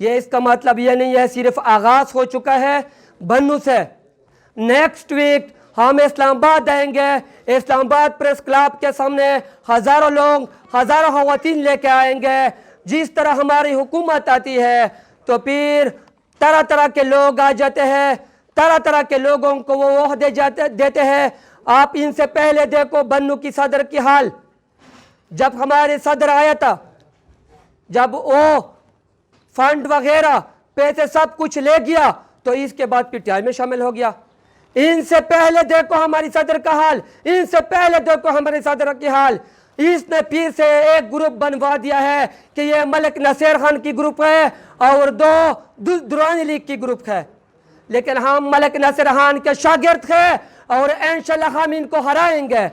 یہ اس کا مطلب یہ نہیں ہے صرف آغاز ہو چکا ہے بنو سے. نیکسٹ ویک ہم اسلام آباد آئیں گے. اسلام آباد پریس کلب کے سامنے ہزاروں لوگ، ہزاروں خواتین لے کے آئیں گے. جس طرح ہماری حکومت آتی ہے تو پھر طرح طرح کے لوگ آ جاتے ہیں، طرح طرح کے لوگوں کو وہ عہدے دیتے ہیں. آپ ان سے پہلے دیکھو بنو کی صدر کی حال. جب ہمارے صدر آیا تھا، جب وہ فنڈ وغیرہ پیسے سب کچھ لے گیا تو اس کے بعد پی ٹی آئی میں شامل ہو گیا. ان سے پہلے دیکھو ہماری صدر کا حال، ان سے پہلے دیکھو ہمارے صدر کی حال. اس نے پھر سے ایک گروپ بنوا دیا ہے کہ یہ ملک نصیر خان کی گروپ ہے اور دو درانی لیگ کی گروپ ہے. لیکن ہم ملک نصیر خان کے شاگرد ہیں اور انشاءاللہ ہم ان کو ہرائیں گے.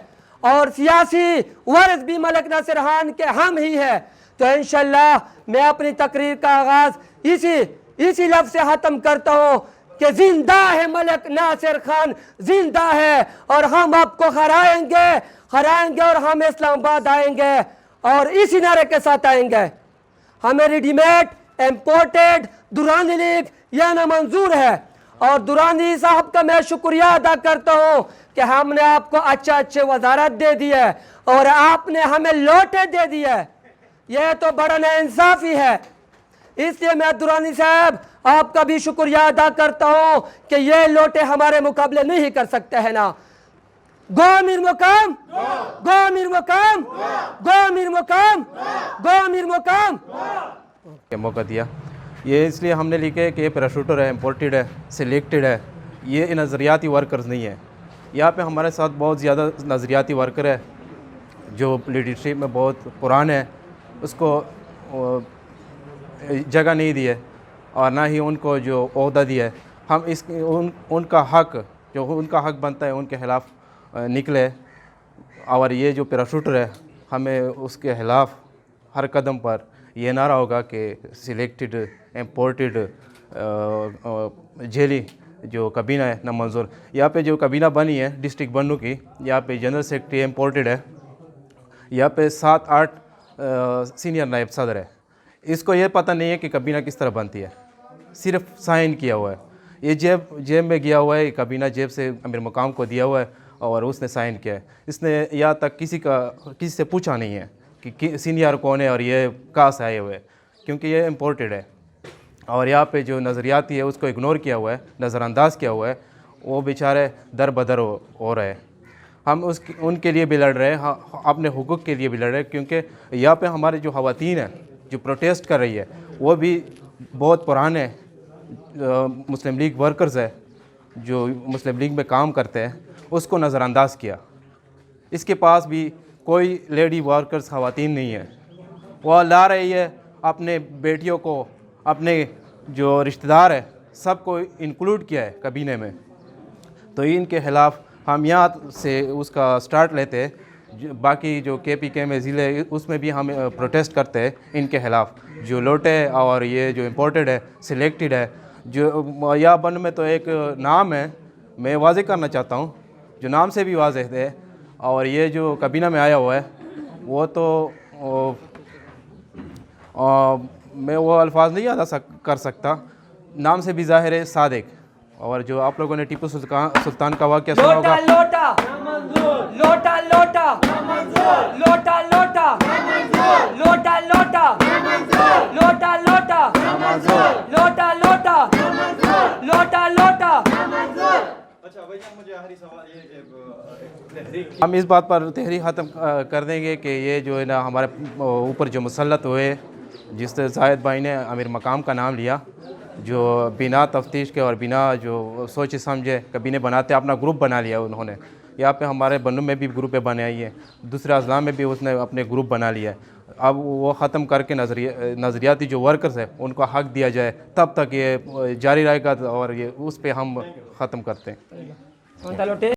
اور سیاسی ورث بھی ملک نصیر خان کے ہم ہی ہے. تو انشاءاللہ میں اپنی تقریر کا آغاز اسی لفظ سے ختم کرتا ہوں کہ زندہ ہے ملک ناصر خان، زندہ ہے، اور ہم آپ کو ہرائیں گے اور ہم اسلام آباد آئیں گے اور اسی نعرے کے ساتھ آئیں گے. ہمیں ready made imported Durrani league یہ نا منظور ہے. اور درانی صاحب کا میں شکریہ ادا کرتا ہوں کہ ہم نے آپ کو اچھے وزارت دے دی ہے اور آپ نے ہمیں لوٹے دے دی ہے. یہ تو بڑا نا انصافی ہے. اس لیے میں درانی صاحب آپ کا بھی شکریہ ادا کرتا ہوں کہ یہ لوٹے ہمارے مقابلے نہیں کر سکتے ہیں نا. گو امیر مقام، گو امیر مقام، گو امیر مقام، گو امیر مقام. موقع دیا یہ اس لیے ہم نے لکھا ہے کہ یہ پیراشوٹر ہے، امپورٹڈ ہے، سلیکٹڈ ہے. یہ نظریاتی ورکرز نہیں ہے. یہاں پہ ہمارے ساتھ بہت زیادہ نظریاتی ورکر ہے جو لیڈرشپ میں بہت پرانے ہیں. اس کو جگہ نہیں دی ہے اور نہ ہی ان کو جو عہدہ دیا ہے. ہم ان کا حق جو ان کا حق بنتا ہے ان کے خلاف نکلے. اور یہ جو پیراشوٹر ہے ہمیں اس کے خلاف ہر قدم پر یہ نعرہ ہوگا کہ سلیکٹڈ امپورٹڈ جیلی جو کابینہ ہے نا منظور. یہاں پہ جو کابینہ بنی ہے ڈسٹرکٹ بنو کی، یہاں پہ جنرل سیکرٹری امپورٹڈ ہے، یہاں پہ 7-8 سینئر نائب صدر ہے. اس کو یہ پتہ نہیں ہے کہ کابینہ کس طرح بنتی ہے، صرف سائن کیا ہوا ہے. یہ جیب میں گیا ہوا ہے، یہ کابینہ جیب سے امیر مقام کو دیا ہوا ہے اور اس نے سائن کیا ہے. اس نے یہاں تک کسی سے پوچھا نہیں ہے کہ سینئر کون ہے اور یہ کہاں سے آئے ہوئے، کیونکہ یہ امپورٹڈ ہے. اور یہاں پہ جو نظریاتی ہے اس کو اگنور کیا ہوا ہے، نظر انداز کیا ہوا ہے. وہ بیچارے در بدر ہو رہے ہیں. ہم ان کے لیے بھی لڑ رہے ہیں، اپنے حقوق کے لیے بھی لڑ رہے ہیں. کیونکہ یہاں پہ ہمارے جو خواتین ہیں جو پروٹیسٹ کر رہی ہے وہ بھی بہت پرانے مسلم لیگ ورکرز ہے جو مسلم لیگ میں کام کرتے ہیں. اس کو نظر انداز کیا. اس کے پاس بھی کوئی لیڈی ورکرز خواتین نہیں ہے. وہ لا رہی ہے اپنے بیٹیوں کو، اپنے جو رشتہ دار ہے سب کو انکلوڈ کیا ہے کابینہ میں. تو ان کے خلاف ہم یہاں سے اس کا سٹارٹ لیتے ہیں. باقی جو KPK میں ضلع ہے اس میں بھی ہم پروٹیسٹ کرتے ہیں ان کے خلاف. جو لوٹے اور یہ جو امپورٹڈ ہے، سلیکٹڈ ہے، جو یا بن میں تو ایک نام ہے، میں واضح کرنا چاہتا ہوں جو نام سے بھی واضح ہے. اور یہ جو کابینہ میں آیا ہوا ہے وہ تو میں وہ الفاظ نہیں ادا کر سکتا. نام سے بھی ظاہر ہے صادق. اور جو آپ لوگوں نے ٹیپو سلطان کا واقعہ سنا ہوگا، لوٹا لوٹا لوٹا لوٹا لوٹا لوٹا لوٹا لوٹا لوٹا لوٹا لوٹا لوٹا لوٹا. ہم اس بات پر تحریک ختم کر دیں گے کہ یہ جو ہے نا ہمارے اوپر جو مسلط ہوئے، جس سے زاہد بھائی نے امیر مقام کا نام لیا، جو بنا تفتیش کے اور بنا جو سوچے سمجھے کابینہ بناتے اپنا گروپ بنا لیا انہوں نے. یہاں پہ ہمارے بنو میں بھی گروپیں بنائی ہیں، دوسرے اضلاع میں بھی اس نے اپنے گروپ بنا لیا ہے. اب وہ ختم کر کے نظریاتی جو ورکرز ہیں ان کو حق دیا جائے، تب تک یہ جاری رہے گا اور یہ اس پہ ہم ختم کرتے ہیں.